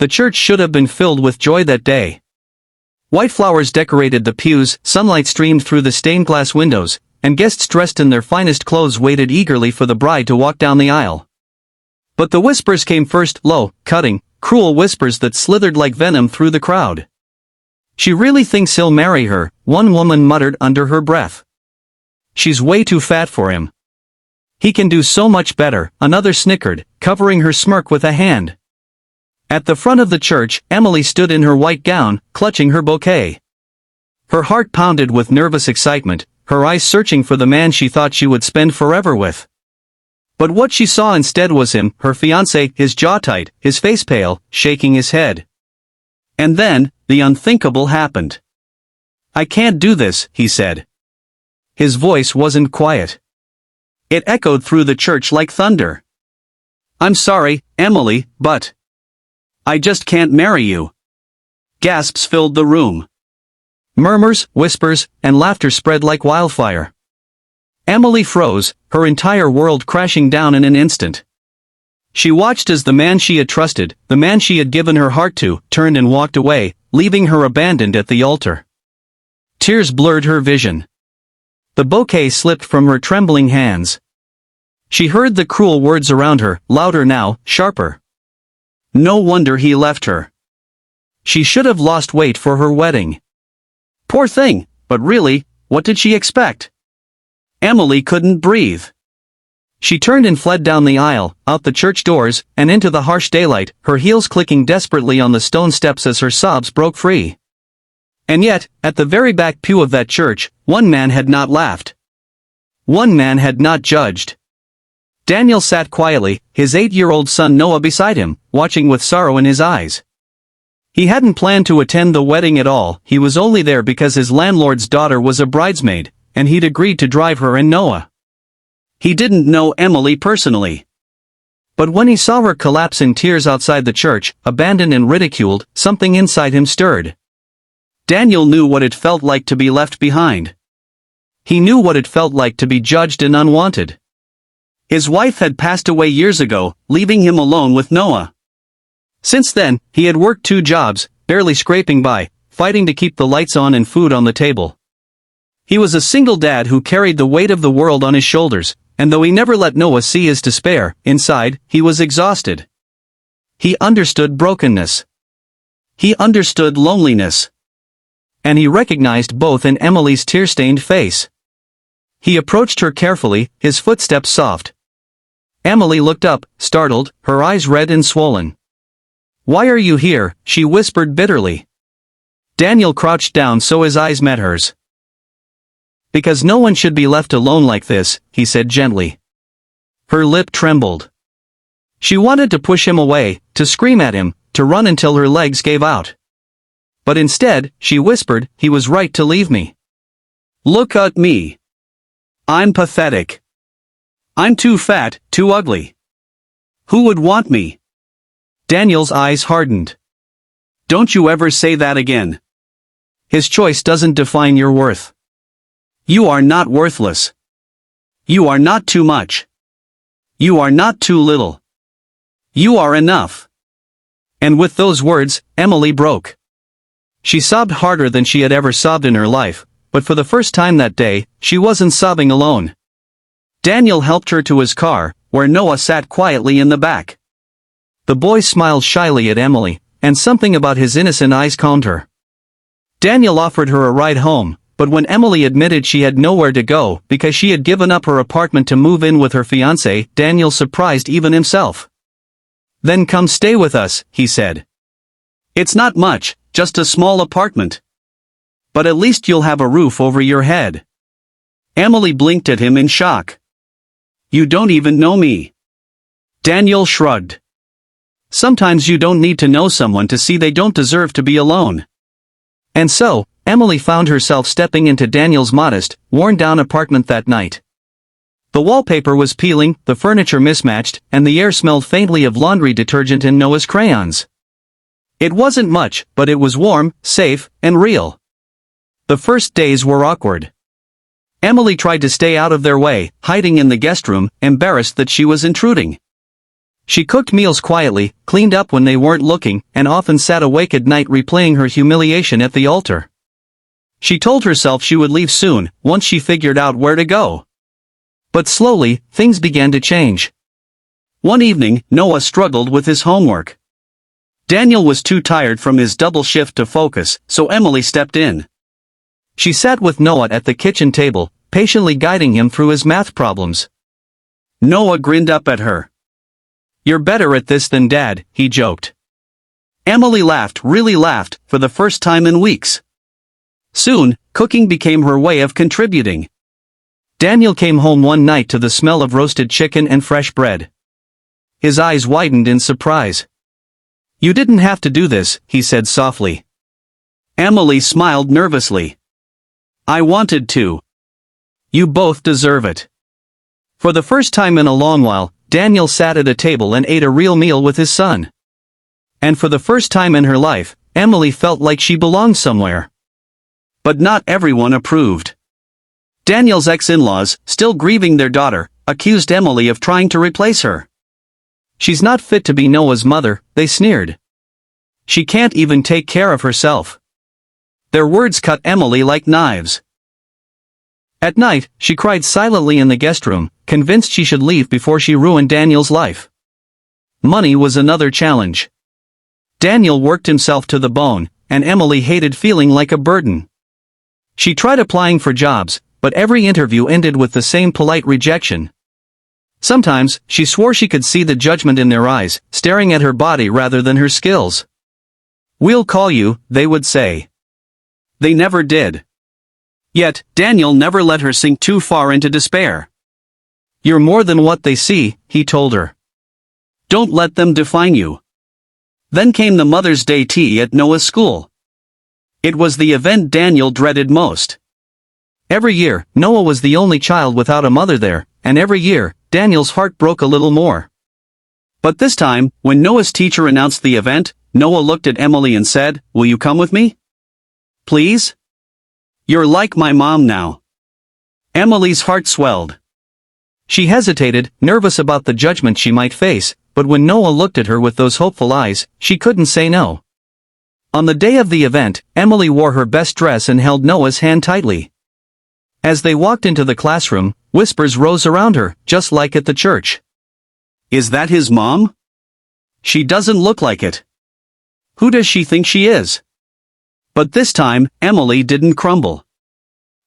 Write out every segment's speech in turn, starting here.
The church should have been filled with joy that day. White flowers decorated the pews, sunlight streamed through the stained glass windows, and guests dressed in their finest clothes waited eagerly for the bride to walk down the aisle. But the whispers came first, low, cutting, cruel whispers that slithered like venom through the crowd. "She really thinks he'll marry her," one woman muttered under her breath. "She's way too fat for him. He can do so much better," another snickered, covering her smirk with a hand. At the front of the church, Emily stood in her white gown, clutching her bouquet. Her heart pounded with nervous excitement, her eyes searching for the man she thought she would spend forever with. But what she saw instead was him, her fiancé, his jaw tight, his face pale, shaking his head. And then, the unthinkable happened. "I can't do this," he said. His voice wasn't quiet. It echoed through the church like thunder. "I'm sorry, Emily, but I just can't marry you." Gasps filled the room. Murmurs, whispers, and laughter spread like wildfire. Emily froze, her entire world crashing down in an instant. She watched as the man she had trusted, the man she had given her heart to, turned and walked away, leaving her abandoned at the altar. Tears blurred her vision. The bouquet slipped from her trembling hands. She heard the cruel words around her, louder now, sharper. No wonder he left her. She should have lost weight for her wedding. Poor thing, but really, what did she expect? Emily couldn't breathe. She turned and fled down the aisle, out the church doors, and into the harsh daylight, her heels clicking desperately on the stone steps as her sobs broke free. And yet, at the very back pew of that church, one man had not laughed. One man had not judged. Daniel sat quietly, his 8-year-old son Noah beside him, watching with sorrow in his eyes. He hadn't planned to attend the wedding at all, he was only there because his landlord's daughter was a bridesmaid, and he'd agreed to drive her and Noah. He didn't know Emily personally. But when he saw her collapse in tears outside the church, abandoned and ridiculed, something inside him stirred. Daniel knew what it felt like to be left behind. He knew what it felt like to be judged and unwanted. His wife had passed away years ago, leaving him alone with Noah. Since then, he had worked 2 jobs, barely scraping by, fighting to keep the lights on and food on the table. He was a single dad who carried the weight of the world on his shoulders, and though he never let Noah see his despair, inside, he was exhausted. He understood brokenness. He understood loneliness. And he recognized both in Emily's tear-stained face. He approached her carefully, his footsteps soft. Emily looked up, startled, her eyes red and swollen. "Why are you here?" she whispered bitterly. Daniel crouched down so his eyes met hers. "Because no one should be left alone like this," he said gently. Her lip trembled. She wanted to push him away, to scream at him, to run until her legs gave out. But instead, she whispered, "He was right to leave me. Look at me. I'm pathetic. I'm too fat, too ugly. Who would want me?" Daniel's eyes hardened. "Don't you ever say that again. His choice doesn't define your worth. You are not worthless. You are not too much. You are not too little. You are enough." And with those words, Emily broke. She sobbed harder than she had ever sobbed in her life, but for the first time that day, she wasn't sobbing alone. Daniel helped her to his car, where Noah sat quietly in the back. The boy smiled shyly at Emily, and something about his innocent eyes calmed her. Daniel offered her a ride home, but when Emily admitted she had nowhere to go because she had given up her apartment to move in with her fiancé, Daniel surprised even himself. "Then come stay with us," he said. "It's not much, just a small apartment. But at least you'll have a roof over your head." Emily blinked at him in shock. "You don't even know me." Daniel shrugged. "Sometimes you don't need to know someone to see they don't deserve to be alone." And so, Emily found herself stepping into Daniel's modest, worn-down apartment that night. The wallpaper was peeling, the furniture mismatched, and the air smelled faintly of laundry detergent and Noah's crayons. It wasn't much, but it was warm, safe, and real. The first days were awkward. Emily tried to stay out of their way, hiding in the guest room, embarrassed that she was intruding. She cooked meals quietly, cleaned up when they weren't looking, and often sat awake at night replaying her humiliation at the altar. She told herself she would leave soon, once she figured out where to go. But slowly, things began to change. One evening, Noah struggled with his homework. Daniel was too tired from his double shift to focus, so Emily stepped in. She sat with Noah at the kitchen table, patiently guiding him through his math problems. Noah grinned up at her. "You're better at this than Dad," he joked. Emily laughed, really laughed, for the first time in weeks. Soon, cooking became her way of contributing. Daniel came home one night to the smell of roasted chicken and fresh bread. His eyes widened in surprise. "You didn't have to do this," he said softly. Emily smiled nervously. "I wanted to. You both deserve it." For the first time in a long while, Daniel sat at a table and ate a real meal with his son. And for the first time in her life, Emily felt like she belonged somewhere. But not everyone approved. Daniel's ex-in-laws, still grieving their daughter, accused Emily of trying to replace her. "She's not fit to be Noah's mother," they sneered. "She can't even take care of herself." Their words cut Emily like knives. At night, she cried silently in the guest room, convinced she should leave before she ruined Daniel's life. Money was another challenge. Daniel worked himself to the bone, and Emily hated feeling like a burden. She tried applying for jobs, but every interview ended with the same polite rejection. Sometimes, she swore she could see the judgment in their eyes, staring at her body rather than her skills. "We'll call you," they would say. They never did. Yet, Daniel never let her sink too far into despair. "You're more than what they see," he told her. "Don't let them define you." Then came the Mother's Day tea at Noah's school. It was the event Daniel dreaded most. Every year, Noah was the only child without a mother there, and every year, Daniel's heart broke a little more. But this time, when Noah's teacher announced the event, Noah looked at Emily and said, "Will you come with me? Please? You're like my mom now." Emily's heart swelled. She hesitated, nervous about the judgment she might face, but when Noah looked at her with those hopeful eyes, she couldn't say no. On the day of the event, Emily wore her best dress and held Noah's hand tightly. As they walked into the classroom, whispers rose around her, just like at the church. "Is that his mom? She doesn't look like it. Who does she think she is?" But this time, Emily didn't crumble.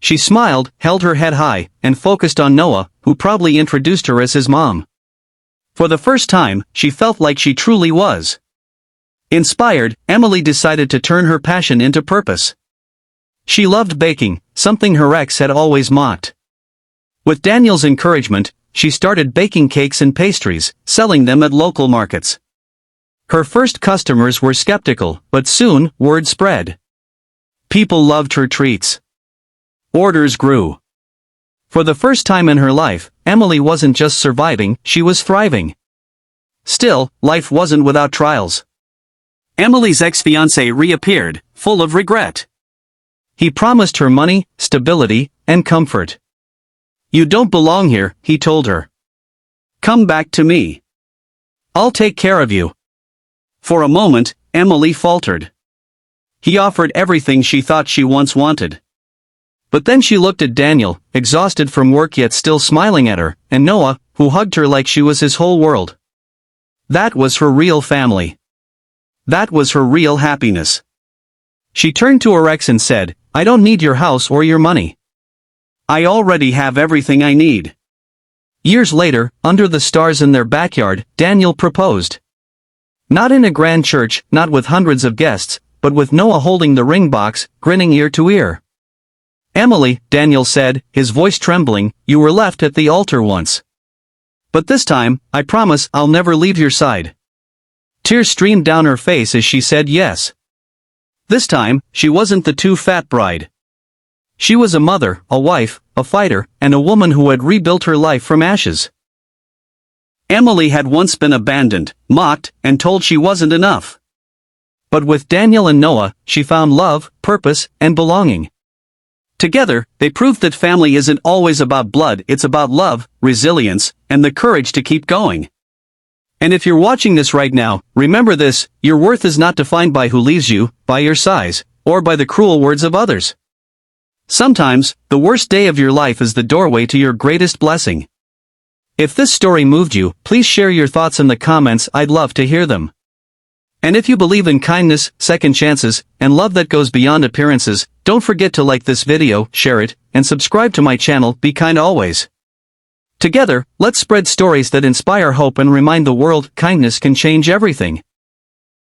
She smiled, held her head high, and focused on Noah, who probably introduced her as his mom. For the first time, she felt like she truly was. Inspired, Emily decided to turn her passion into purpose. She loved baking, something her ex had always mocked. With Daniel's encouragement, she started baking cakes and pastries, selling them at local markets. Her first customers were skeptical, but soon, word spread. People loved her treats. Orders grew. For the first time in her life, Emily wasn't just surviving, she was thriving. Still, life wasn't without trials. Emily's ex-fiancé reappeared, full of regret. He promised her money, stability, and comfort. "You don't belong here," he told her. "Come back to me. I'll take care of you." For a moment, Emily faltered. He offered everything she thought she once wanted. But then she looked at Daniel, exhausted from work yet still smiling at her, and Noah, who hugged her like she was his whole world. That was her real family. That was her real happiness. She turned to her ex and said, "I don't need your house or your money. I already have everything I need." Years later, under the stars in their backyard, Daniel proposed. Not in a grand church, not with hundreds of guests, but with Noah holding the ring box, grinning ear to ear. "Emily," Daniel said, his voice trembling, "you were left at the altar once. But this time, I promise I'll never leave your side." Tears streamed down her face as she said yes. This time, she wasn't the too fat bride. She was a mother, a wife, a fighter, and a woman who had rebuilt her life from ashes. Emily had once been abandoned, mocked, and told she wasn't enough. But with Daniel and Noah, she found love, purpose, and belonging. Together, they proved that family isn't always about blood, it's about love, resilience, and the courage to keep going. And if you're watching this right now, remember this: your worth is not defined by who leaves you, by your size, or by the cruel words of others. Sometimes, the worst day of your life is the doorway to your greatest blessing. If this story moved you, please share your thoughts in the comments. I'd love to hear them. And if you believe in kindness, second chances, and love that goes beyond appearances, don't forget to like this video, share it, and subscribe to my channel. Be kind always. Together, let's spread stories that inspire hope and remind the world kindness can change everything.